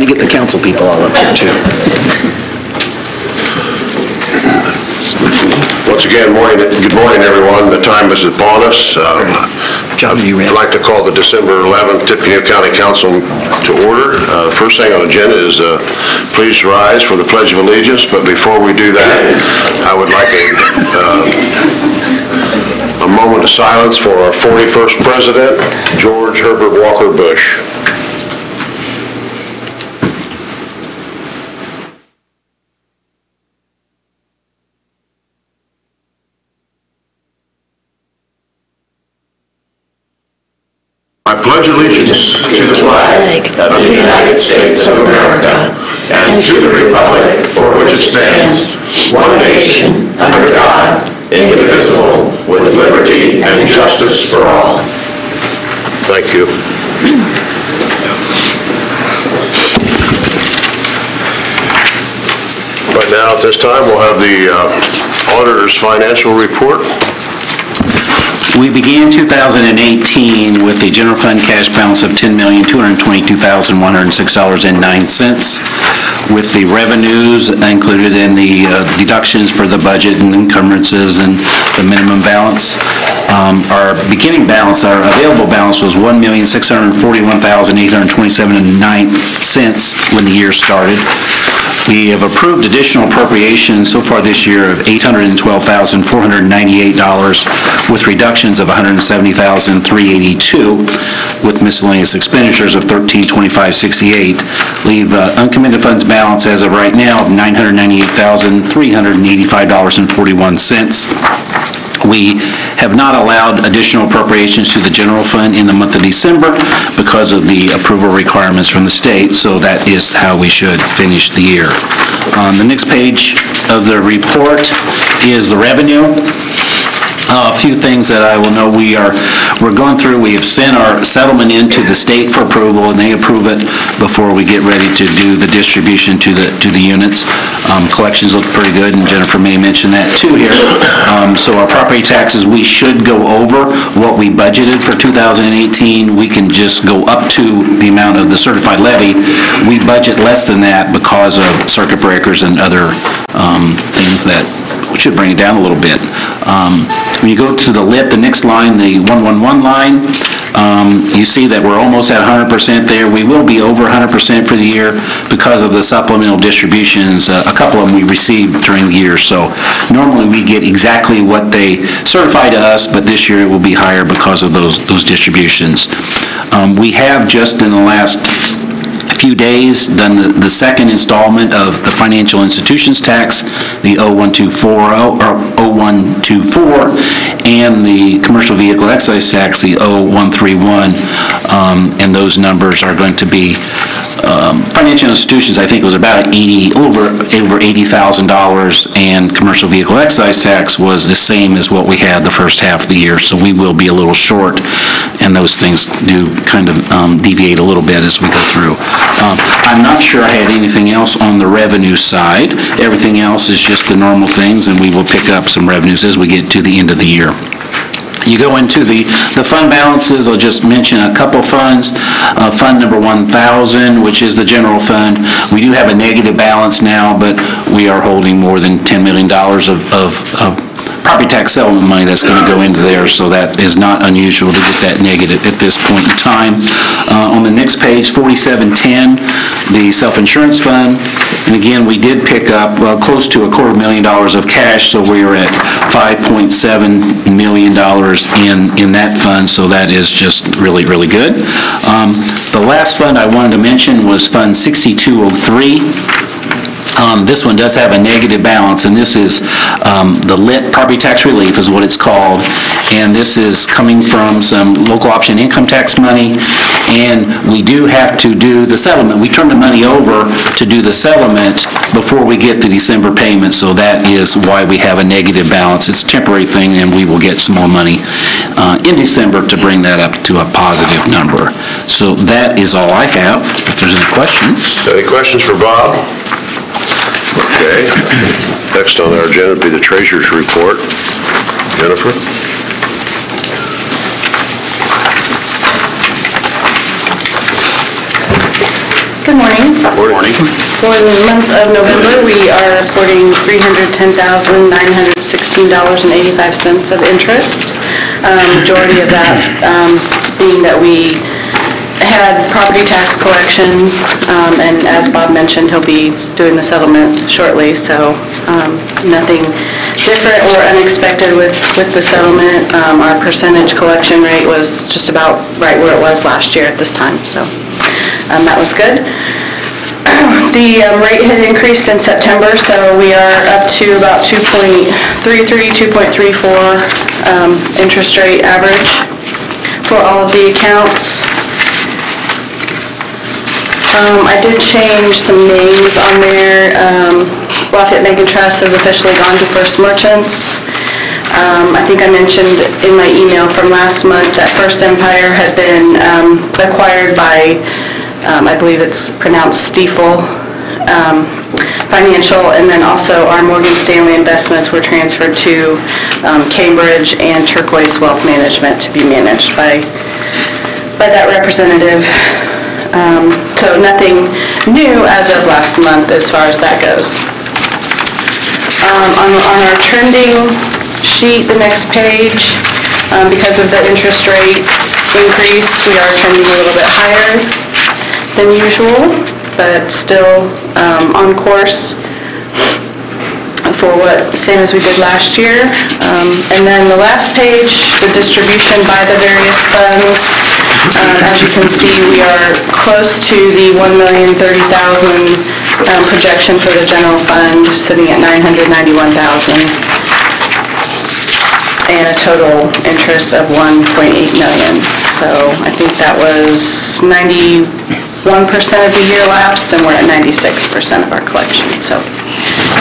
to get the council people all up here too. Once again, good morning, everyone. The time is upon us. I'd like to call the December 11th Tippecanoe County Council to order. The first thing on the agenda is please rise for the Pledge of Allegiance. But before we do that, I would like a moment of silence for our 41st President, George Herbert Walker Bush. I pledge allegiance to the flag of the United States of America and to the republic for which it stands, one nation, under God, indivisible, with liberty and justice for all. Thank you. Right now, at this time, we'll have the auditor's financial report. We began 2018 with a general fund cash balance of $10,222,106.09, with the revenues included in the deductions for the budget and encumbrances and the minimum balance. Our beginning balance, our available balance, was $1,641,827.09 when the year started. We have approved additional appropriations so far this year of $812,498, with reductions of $170,382, with miscellaneous expenditures of $1,325.68. Leave uncommitted funds balance as of right now of $998,385.41. We have not allowed additional appropriations to the general fund in the month of December because of the approval requirements from the state, so that is how we should finish the year. On the next page of the report is the revenue. A few things that I will know. We're going through, we have sent our settlement into the state for approval, and they approve it before we get ready to do the distribution to the units. Collections look pretty good, and Jennifer may mention that too here. So our property taxes, we should go over what we budgeted for 2018. We can just go up to the amount of the certified levy. We budget less than that because of circuit breakers and other things that should bring it down a little bit. When you go to the next line, the 111 line, you see that we're almost at 100% there. We will be over 100% for the year because of the supplemental distributions, a couple of them we received during the year. So normally we get exactly what they certify to us, but this year it will be higher because of those distributions. We have just in the last few days done the second installment of the financial institutions tax, the 0124, and the commercial vehicle excise tax, the 0131, and those numbers are going to be financial institutions. I think it was about over $80,000, and commercial vehicle excise tax was the same as what we had the first half of the year, so we will be a little short, and those things do kind of deviate a little bit as we go through. I'm not sure I had anything else on the revenue side. Everything else is just the normal things, and we will pick up some revenues as we get to the end of the year. You go into the fund balances. I'll just mention a couple funds. Fund number 1,000, which is the general fund. We do have a negative balance now, but we are holding more than $10 million of property tax settlement money that's going to go into there, so that is not unusual to get that negative at this point in time. On the next page, 4710, the self-insurance fund, and again, we did pick up close to $250,000 of cash, so we are at $5.7 million in that fund, so that is just really, really good. The last fund I wanted to mention was Fund 6203. This one does have a negative balance, and this is the LIT, property tax relief is what it's called, and this is coming from some local option income tax money, and we do have to do the settlement. We turn the money over to do the settlement before we get the December payment, so that is why we have a negative balance. It's a temporary thing, and we will get some more money in December to bring that up to a positive number. So that is all I have. If there's any questions. Any questions for Bob? Okay. Next on our agenda would be the Treasurer's Report. Jennifer? Good morning. Morning. For the month of November, we are reporting $310,916.85 of interest. Majority of that being that we had property tax collections, and as Bob mentioned, he'll be doing the settlement shortly, so nothing different or unexpected with the settlement. Our percentage collection rate was just about right where it was last year at this time, so that was good. The rate had increased in September, so we are up to about 2.33, 2.34 interest rate average for all of the accounts. I did change some names on there. Lafayette Bank and Trust has officially gone to First Merchants. I think I mentioned in my email from last month that First Empire had been acquired by, I believe it's pronounced Stiefel Financial, and then also our Morgan Stanley investments were transferred to Cambridge and Turquoise Wealth Management to be managed by that representative. So nothing new as of last month as far as that goes. On our trending sheet, the next page, because of the interest rate increase, we are trending a little bit higher than usual, but still on course for what, same as we did last year. And then the last page, the distribution by the various funds. As you can see, we are close to the $1,030,000 projection for the general fund, sitting at $991,000, and a total interest of $1.8 million. So I think that was 91% of the year lapsed, and we're at 96% of our collection. So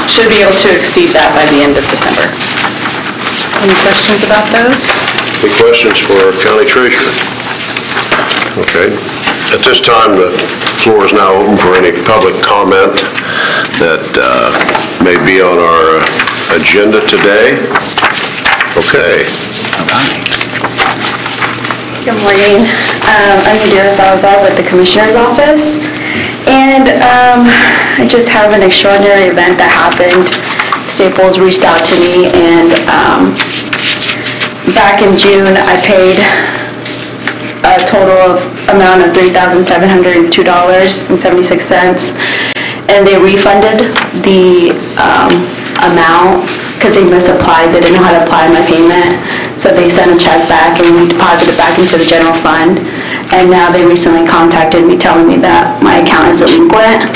should be able to exceed that by the end of December. Any questions about those? Any questions for County Treasurer? Okay. At this time, the floor is now open for any public comment that may be on our agenda today. Okay. Good morning. I'm Nadira Salazar with the Commissioner's Office, and I just have an extraordinary event that happened. Staples reached out to me, and back in June, I paid a total amount of $3,702.76, and they refunded the amount because they misapplied. They didn't know how to apply my payment, so they sent a check back and we deposited it back into the general fund. And now they recently contacted me telling me that my account is delinquent.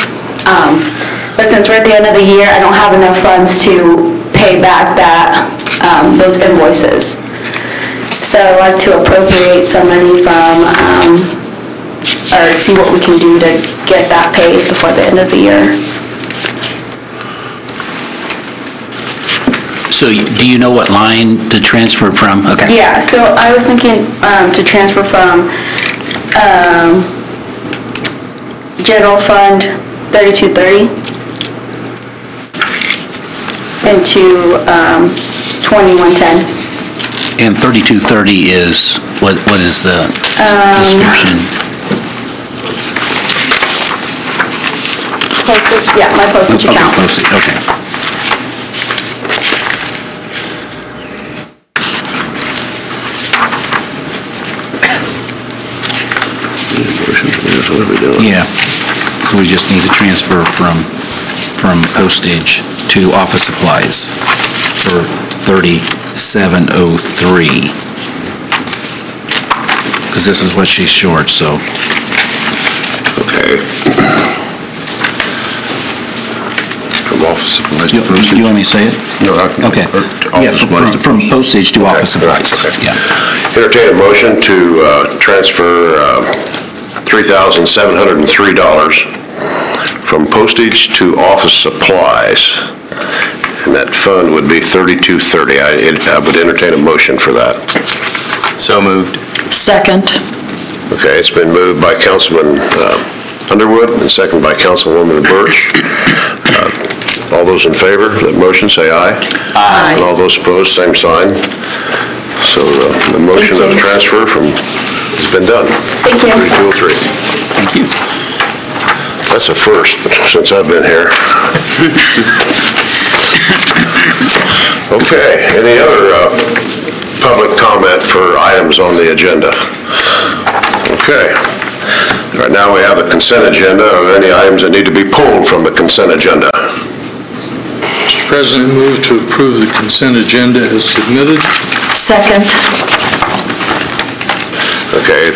But since we're at the end of the year, I don't have enough funds to pay back those invoices. So I'd like to appropriate some money from, or see what we can do to get that paid before the end of the year. So do you know what line to transfer from? Okay. Yeah, so I was thinking to transfer from General Fund 3230 into 2110. And 3230 is, what is the description? Postage, yeah, my postage account. Postage, okay. Yeah, so we just need to transfer from postage to office supplies for 3703. Because this is what she's short, so. Okay. From office supplies to postage? Do you want me to say it? No, I can. Okay. Yeah, Office supplies to from postage to office supplies. Okay. Yeah. Entertain a motion to transfer $3,703 from postage to office supplies. And that fund would be 3230. I would entertain a motion for that. So moved. Second. Okay, it's been moved by Councilman Underwood and seconded by Councilwoman Birch. All those in favor of that motion, say aye. Aye. And all those opposed, same sign. So the motion of transfer has been done. Thank you. 3203. Thank you. That's a first since I've been here. Okay, any other public comment for items on the agenda? Okay. Right now we have a consent agenda. Are there any items that need to be pulled from the consent agenda? Mr. President, move to approve the consent agenda as submitted. Second. Okay.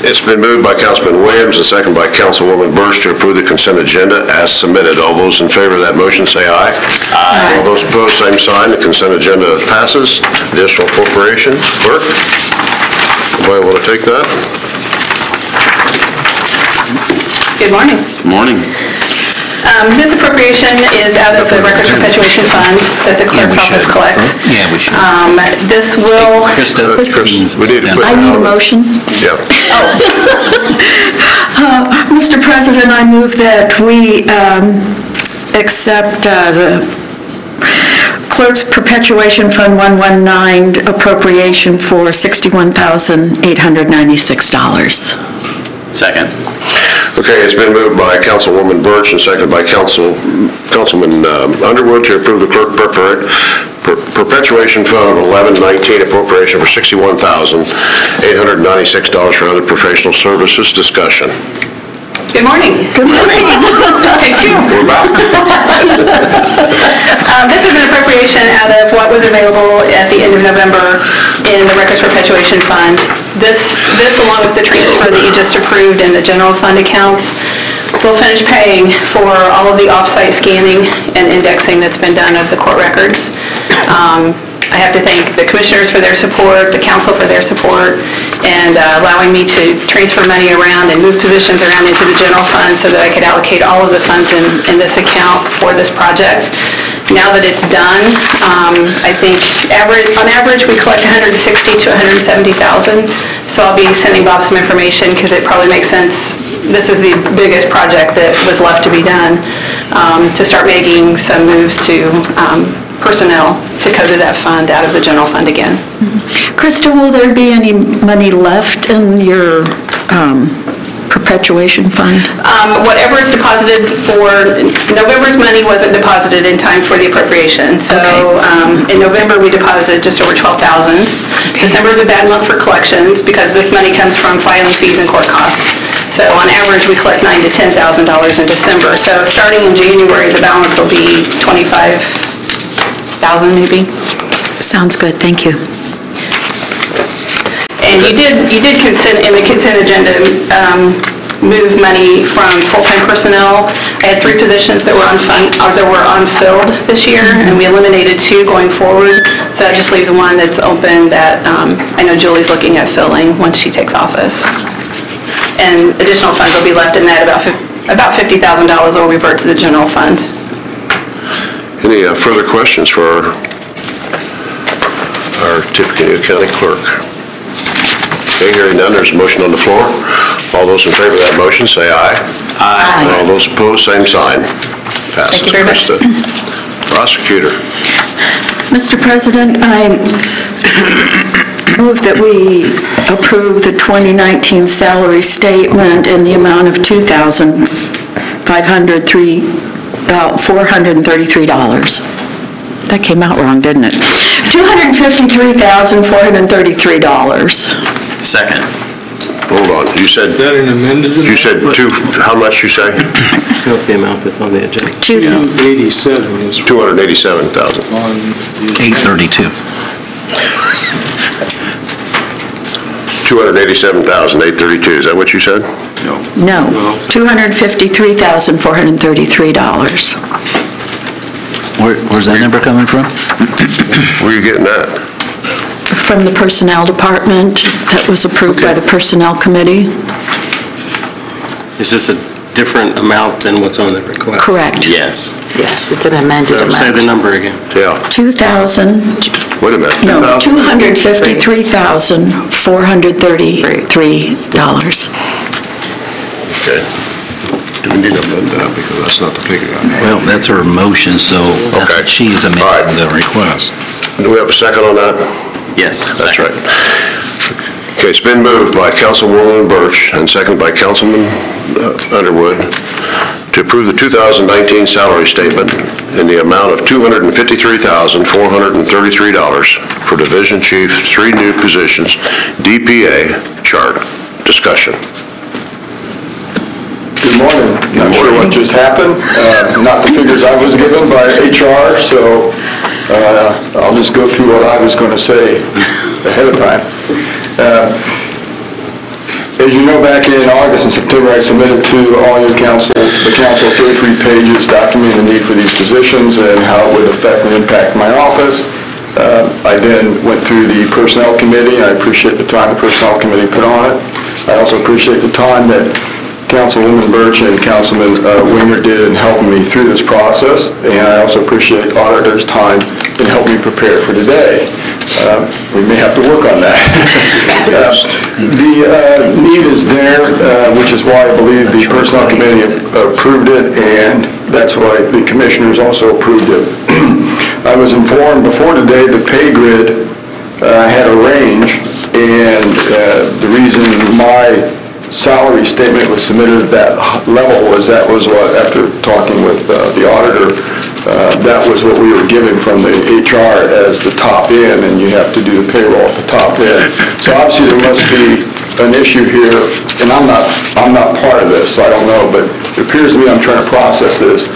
It's been moved by Councilman Williams and seconded by Councilwoman Bursch to approve the consent agenda as submitted. All those in favor of that motion say aye. Aye. All those opposed, same sign. The consent agenda passes. Additional appropriations. Clerk? Anybody want to take that? Good morning. Good morning. This appropriation is out of the Records Perpetuation Fund that the clerk's office collects. Yeah, we should. This will... Krista, We need to put I need a motion. Yeah. Mr. President, I move that we accept the Clerk's Perpetuation Fund 119 appropriation for $61,896. Second. Okay, it's been moved by Councilwoman Burch and seconded by Councilman Underwood to approve the clerk perpetuation fund of 1119 appropriation for $61,896 for other professional services. Discussion. Good morning. Good morning. Take two. We're back. This is an appropriation out of what was available at the end of November in the Records Perpetuation Fund. This along with the transfer that you just approved in the general fund accounts, will finish paying for all of the off-site scanning and indexing that's been done of the court records. I have to thank the commissioners for their support, the council for their support, and allowing me to transfer money around and move positions around into the general fund so that I could allocate all of the funds in this account for this project. Now that it's done, I think on average we collect $160,000 to $170,000. So I'll be sending Bob some information because it probably makes sense. This is the biggest project that was left to be done, to start making some moves to personnel to cover that fund out of the general fund again. Krista, will there be any money left in your perpetuation fund? Whatever is deposited for, November's money wasn't deposited in time for the appropriation. So in November, we deposited just over $12,000. December is a bad month for collections because this money comes from filing fees and court costs. So on average, we collect $9,000 to $10,000 in December. So starting in January, the balance will be $25,000 maybe. Sounds good, thank you. And you did consent, in the consent agenda, move money from full-time personnel. I had 3 positions that were unfilled this year, and we eliminated 2 going forward. So that just leaves 1 that's open that I know Julie's looking at filling once she takes office. And additional funds will be left in that, about $50,000 will revert to the general fund. Any further questions for our Tippecanoe County Clerk? Okay, hearing none, there's a motion on the floor. All those in favor of that motion say aye. Aye. All those opposed, same sign. Passes. Thank you very much. Prosecutor. Mr. President, I move that we approve the 2019 salary statement in the amount of $433. That came out wrong, didn't it? $253,433. Second. Hold on, you said... Is that an amended? You said how much you say? It's not the amount that's on the agenda. 287 is $287,000. on the agenda. 832. $287,832, is that what you said? No, $253,433. Where's that number coming from? Where are you getting that? From the Personnel Department, that was approved by the Personnel Committee. Is this a different amount than what's on the request? Correct. Yes. Yes, it's an amended Say the number again. Yeah. 2,000, Wait a minute. no, 2,000? $253,433. Okay. Do we need to amend that, because that's not the figure I have? Well, that's her motion, so that's Okay. what she's All amending right. the request. Do we have a second on that? Yes. That's second. right. Okay, it's been moved by Councilwoman Birch and seconded by Councilman Underwood to approve the 2019 salary statement in the amount of $253,433 for Division Chief, 3 new positions, DPA chart. Discussion. Good morning. Not sure what just happened. Not the figures I was given by HR, so I'll just go through what I was going to say ahead of time. As you know, back in August and September, I submitted to all your council, the council, 33 pages documenting the need for these positions and how it would affect and impact my office. I then went through the Personnel Committee, and I appreciate the time the Personnel Committee put on it. I also appreciate the time that Councilwoman Birch and Councilman Winger did in helping me through this process, and I also appreciate auditors' time in helping me prepare for today. We may have to work on that. The need is there, which is why I believe the Personnel Committee approved it, and that's why the Commissioners also approved it. I was informed before today the pay grid had a range, and the reason my salary statement was submitted at that level was what, after talking with the auditor, that was what we were given from the HR as the top end, and you have to do the payroll at the top end. So obviously there must be an issue here, and I'm not part of this, so I don't know, but it appears to me I'm trying to process this.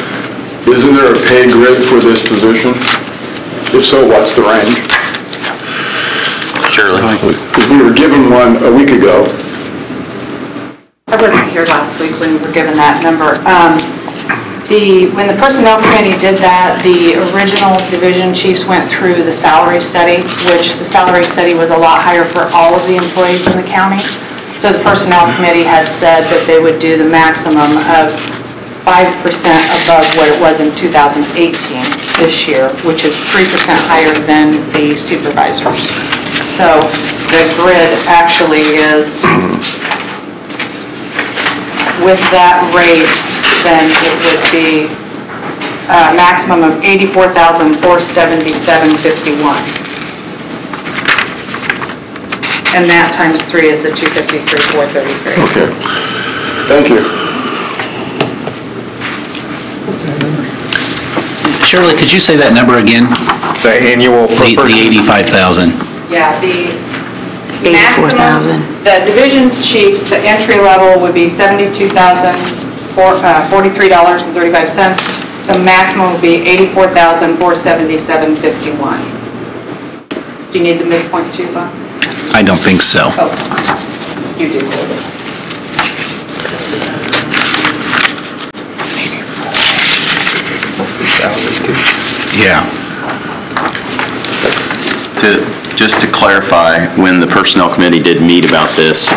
Isn't there a pay grid for this position? If so, what's the range? Shirley. Because we were given one a week ago. I wasn't here last week when we were given that number. When the Personnel Committee did that, the original division chiefs went through the salary study, which the salary study was a lot higher for all of the employees in the county. So the Personnel Committee had said that they would do the maximum of 5% above what it was in 2018 this year, which is 3% higher than the supervisors. So the grid actually is, with that rate, then it would be a maximum of $84,477.51. And that times 3 is the $253,433. Okay. Thank you. Shirley, could you say that number again? The annual per The person? 85,000. Yeah, the 84,000. the division chiefs, the entry level would be $72,043.35. The maximum would be $84,477.51. Do you need the midpoint too, Bob? I don't think so. Oh, you do. Yeah. Just to clarify, when the Personnel Committee did meet about this,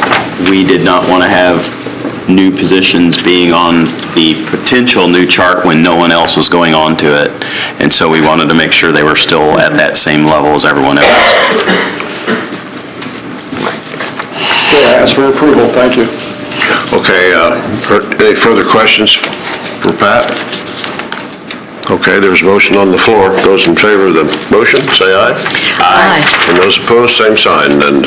we did not want to have new positions being on the potential new chart when no one else was going on to it. And so we wanted to make sure they were still at that same level as everyone else. Okay, I ask for approval. Thank you. Okay, any further questions for Pat? Okay, there's a motion on the floor. Those in favor of the motion, say aye. Aye. And those opposed, same sign, and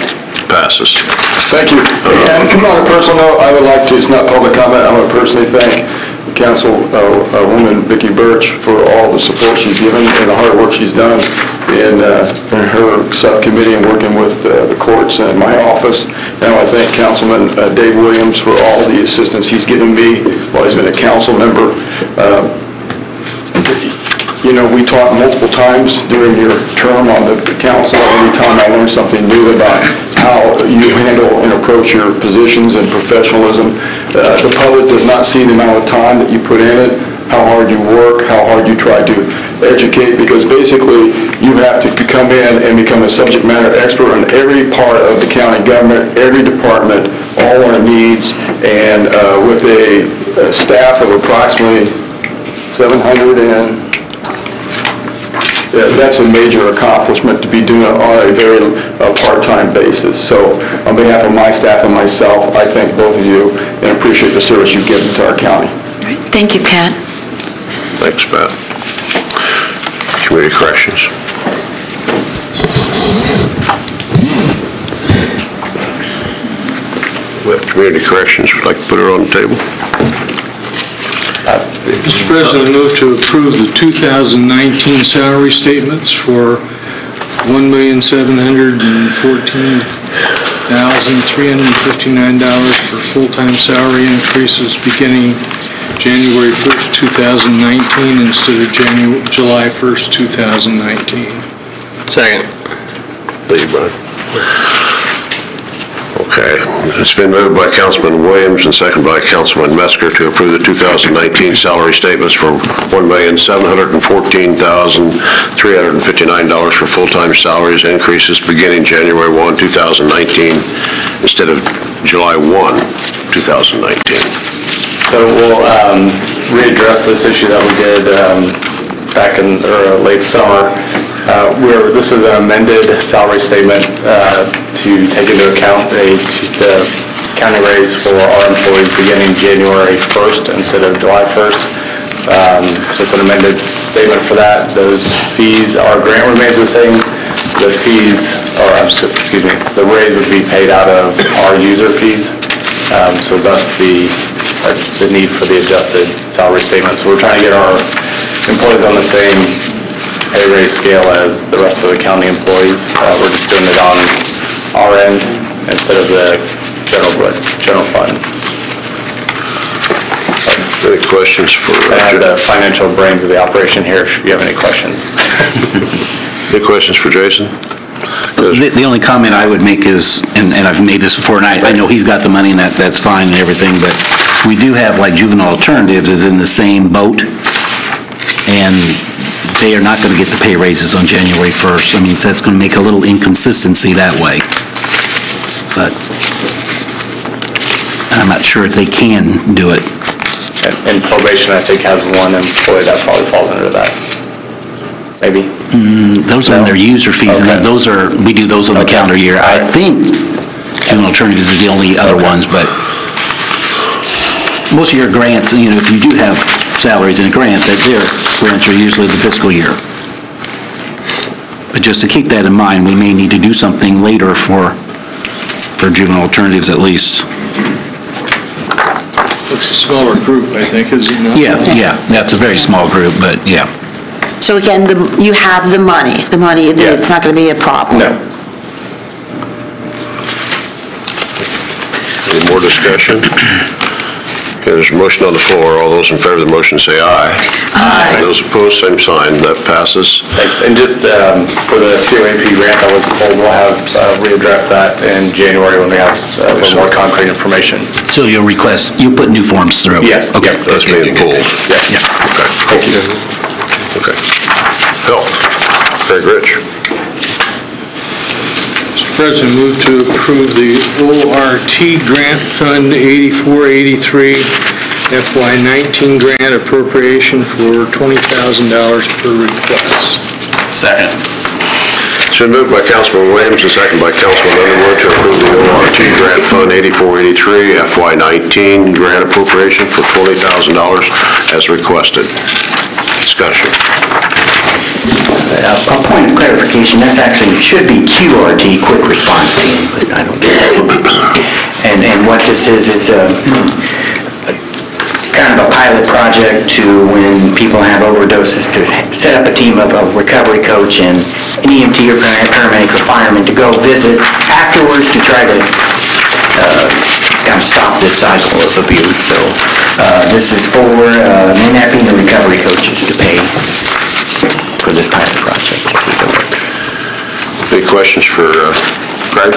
passes. Thank you. And on a personal note, I would like to, it's not public comment, I want to personally thank Councilwoman Vicki Birch for all the support she's given and the hard work she's done in her subcommittee and working with the courts and my office. And I want to thank Councilman Dave Williams for all the assistance he's given me while he's been a council member. You know, we talked multiple times during your term on the council. Every time I learned something new about how you handle and approach your positions and professionalism. The public does not see the amount of time that you put in it, how hard you work, how hard you try to educate, because basically you have to come in and become a subject matter expert on every part of the county government, every department, all our needs, and with a staff of approximately 700 and that's a major accomplishment to be doing it on a very part-time basis. So on behalf of my staff and myself, I thank both of you and appreciate the service you've given to our county. Thank you, Pat. Thanks, Pat. Community Corrections. Community Corrections, would like to put it on the table. Mr. President, I move to approve the 2019 salary statements for $1,714,359 for full-time salary increases beginning January 1st, 2019 instead of July 1st, 2019. Second. Thank you, Brian. Okay, it's been moved by Councilman Williams and seconded by Councilman Metzger to approve the 2019 salary statements for $1,714,359 for full-time salaries increases beginning January 1, 2019 instead of July 1, 2019. So we'll readdress this issue that we did back in late summer. This is an amended salary statement to take into account the county raise for our employees beginning January 1st instead of July 1st. So it's an amended statement for that. Those fees, our grant remains the same. The fees, the raise would be paid out of our user fees. So thus the need for the adjusted salary statement. So we're trying to get our employees on the same pay raise scale as the rest of the county employees. We're just doing it on our end instead of the general fund. Any questions for? I have the financial brains of the operation here if you have any questions. Any questions for Jason? The only comment I would make is, and I've made this before, and I know he's got the money and that's fine and everything, but we do have, like, Juvenile Alternatives is in the same boat, and they are not going to get the pay raises on January 1st. I mean, that's going to make a little inconsistency that way. But I'm not sure if they can do it. And probation, I think, has one employee that probably falls under that. Maybe? Those are their user fees, and Okay. we do those on the calendar year. I think Juvenile Alternatives is the only other ones, but most of your grants, if you do have salaries in a grant, that their grants are usually the fiscal year. But just to keep that in mind, we may need to do something later for Juvenile Alternatives at least. It's a smaller group, I think, is it not? Yeah, that's a very small group, but yeah. So again, you have the money, Yes. it's not going to be a problem? No. Any more discussion? Okay, there's a motion on the floor. All those in favor of the motion say aye. Aye. Those opposed, same sign. That passes. Thanks. And just for the COAP grant that was pulled, we'll have readdress that in January when we have a little more concrete information. So you'll put new forms through? Yes. Okay. That's being pulled. Yes. Okay, thank you. Okay. Health. Craig Rich. Mr. President, move to approve the ORT Grant Fund 8483 FY19 grant appropriation for $20,000 per request. Second. It's been moved by Councilman Williams and seconded by Councilman Underwood to approve the ORT Grant Fund 8483 FY19 grant appropriation for $20,000 as requested. Discussion. A point of clarification, that's actually, should be QRT, Quick Response Team, but I don't think that's it. And what this is, it's a kind of a pilot project to when people have overdoses, to set up a team of a recovery coach and an EMT or paramedic or fireman to go visit afterwards to try to kind of stop this cycle of abuse. So this is for kidnapping and recovery coaches to pay for this pilot project to see if it works. Any questions for Craig?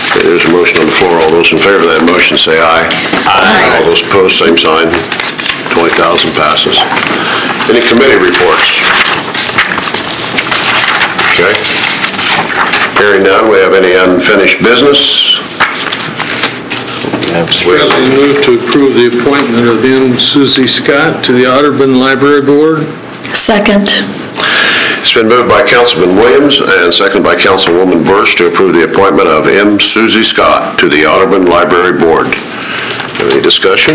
Okay, there's a motion on the floor. All those in favor of that motion say aye. Aye. All those opposed, same sign. 20,000 passes. Any committee reports? Okay. Hearing none, we have any unfinished business? Mr. President, move to approve the appointment of M. Susie Scott to the Audubon Library Board. Second. It's been moved by Councilman Williams and seconded by Councilwoman Birch to approve the appointment of M. Susie Scott to the Audubon Library Board. Any discussion?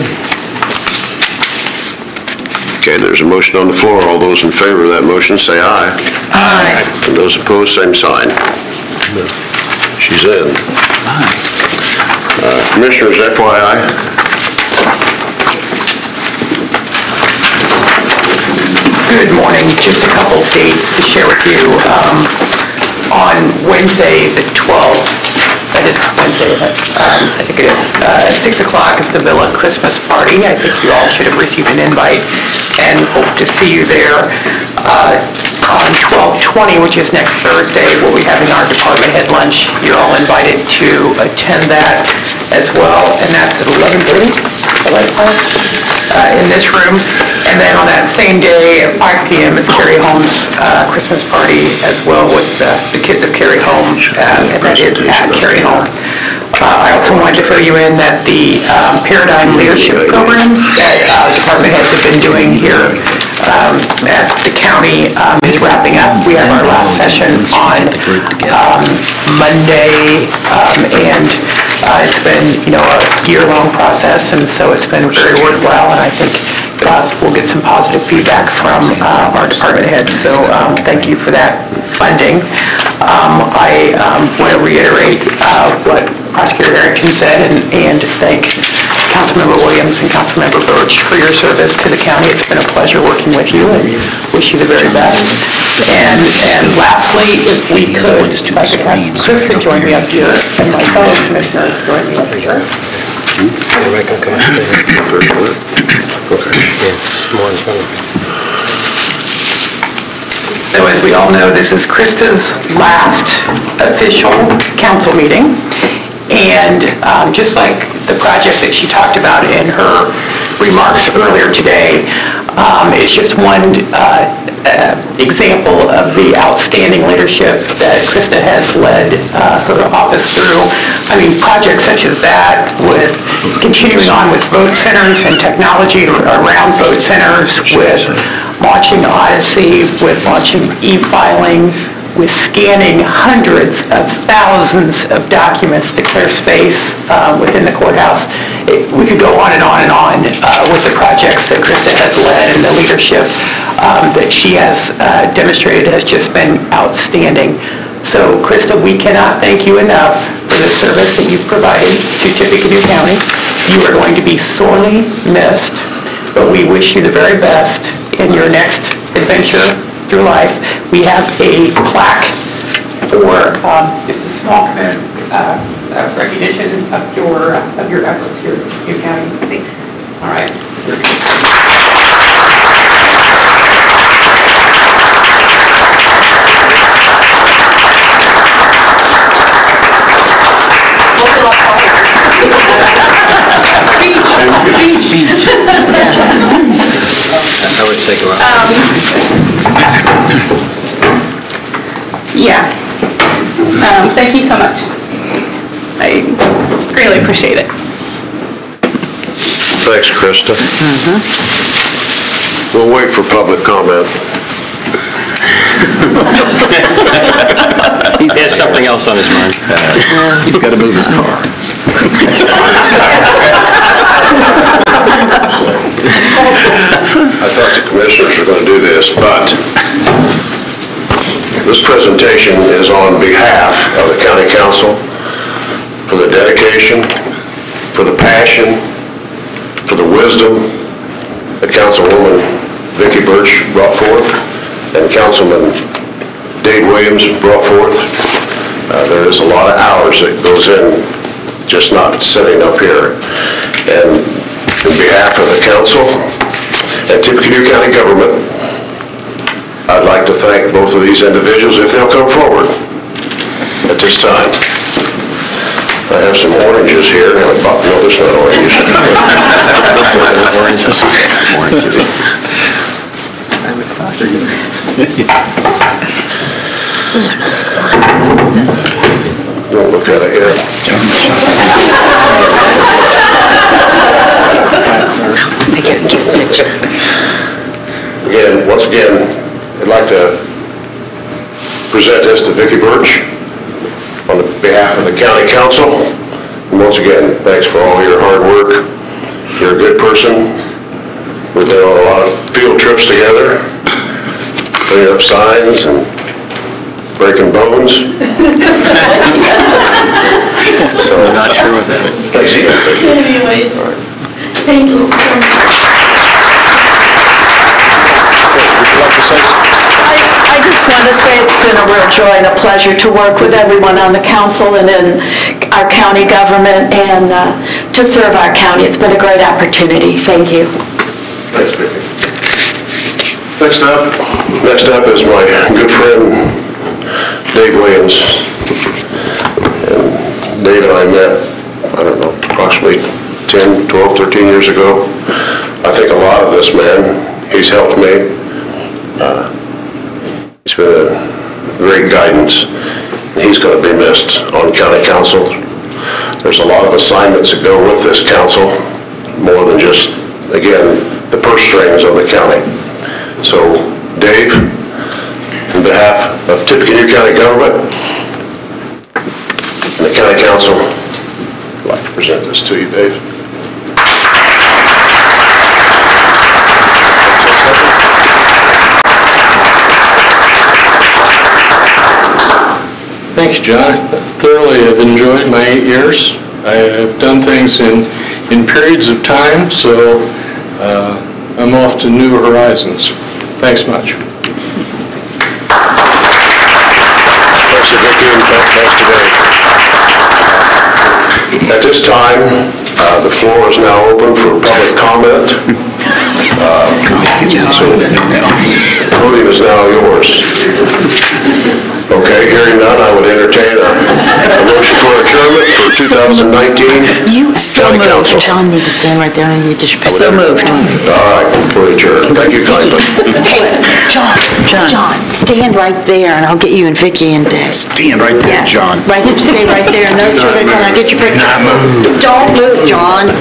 Okay, there's a motion on the floor. All those in favor of that motion say aye. Aye. And those opposed, same sign. She's in. Commissioners, FYI. Good morning. Just a couple of dates to share with you. On Wednesday, the 12th, that is Wednesday, I think it is, at 6 o'clock is the Villa Christmas Party. I think you all should have received an invite and hope to see you there. On 12/20, which is next Thursday, we'll be having our department head lunch. You're all invited to attend that as well, and that's at 11:30 in this room. And then on that same day at 5 p.m. is Carrie Home's Christmas party as well with the kids of Carrie Home, and that is at Carrie Home. I also wanted to fill you in that the Paradigm Leadership Program that department heads have been doing here at the county is wrapping up. We have our last session on Monday, and it's been, a year-long process, and so it's been very worthwhile, and I think we'll get some positive feedback from our department heads, so thank you for that funding. I want to reiterate what Prosecutor Harrington said and thank Councilmember Williams and Councilmember Birch for your service to the county. It's been a pleasure working with you and wish you the very best. And lastly, if we could, if I could have Chris to join me up here and my fellow commissioners join me up here. Everybody can come up there. Yeah, just more in front of me. So as we all know, this is Krista's last official council meeting. And just like the project that she talked about in her remarks earlier today, it's just one example of the outstanding leadership that Krista has led her office through. I mean, projects such as that, with continuing on with vote centers and technology around vote centers, with launching Odyssey, with launching e-filing, with scanning hundreds of thousands of documents to clear space within the courthouse. We could go on and on and on with the projects that Krista has led, and the leadership that she has demonstrated has just been outstanding. So Krista, we cannot thank you enough for the service that you've provided to Tippecanoe County. You are going to be sorely missed, but we wish you the very best in your next adventure through life. We have a plaque for just a small recognition of your efforts here in Tippecanoe County. All right. Speech. I would take a while. Yeah. Thank you so much. I greatly appreciate it. Thanks, Krista. We'll wait for public comment. He has something else on his mind. He's got to move his car. I thought the commissioners were going to do this, but this presentation is on behalf of the county council for the dedication, for the passion, for the wisdom that Councilwoman Vicki Birch brought forth and Councilman Dave Williams brought forth. There is a lot of hours that goes in just not sitting up here. And on behalf of the council and Tippecanoe County government, I'd like to thank both of these individuals if they'll come forward at this time. I have some oranges here. No, there's not oranges. Oranges. I'm excited. Don't look at it yet. Once again, I'd like to present this to Vicki Birch on behalf of the county council. And once again, thanks for all your hard work. You're a good person. We've been on a lot of field trips together, putting up signs and breaking bones. So I'm not sure what that is. Thanks. Anyways, thank you so much. like to say something? I just want to say it's been a real joy and a pleasure to work with everyone on the council and in our county government and to serve our county. It's been a great opportunity. Thank you. Thanks, Vicki. Next up is my good friend, Dave Williams. And Dave and I met, I don't know, approximately 10, 12, 13 years ago. I think a lot of this man, he's helped me. He's been a great guidance. He's going to be missed on county council. There's a lot of assignments that go with this council, more than just, again, the purse strings of the county. So, Dave, on behalf of Tippecanoe County government and the county council, I'd like to present this to you, Dave. Thanks, John. Thoroughly have enjoyed my 8 years. I have done things in periods of time, so I'm off to new horizons. Thanks much. Thanks to Vicki and thanks to Dave. At this time, the floor is now open for public comment. So the podium is now yours. Okay, hearing none, I would entertain a motion for adjournment for 2019 County Council. John needs to stand right there and you just... So moved. All right, we'll adjourn. Thank you kindly. Hey, John, stand right there and I'll get you and Vicki and Dave. Stand right there, John. Right, stay right there and those two are going to come and get your picture. Don't move, John.